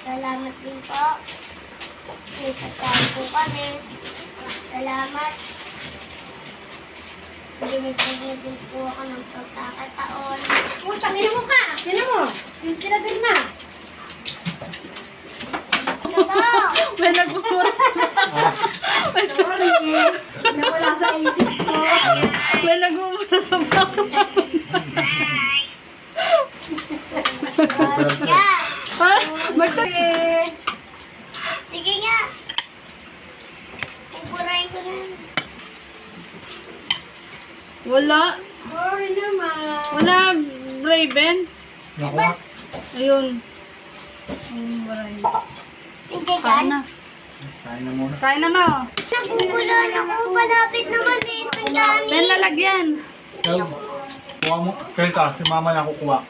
Salamat din po. May pagkain po kami. Salamat. Binigyan niyo din po ako ng pagkakataon. Putang ina mo ka! Sino mo? Yung tinagin na. Ito! May nagmumura sa Sorry. Nawala sa isip ko. May nagmumura sa mga. Yan! Ha? Magtag. Sige nga! Pupurahin ko na yan. Wala. Sorry naman. Wala, Raven. Nakuha. Ayun. Ayun, maray. Hindi Kain dyan. na. Kain na muna. Kain na na. Nagugulan ako. Palapit naman dito ang gamit. Then lalagyan. Kuha mo. Kaya si mama na kukuha.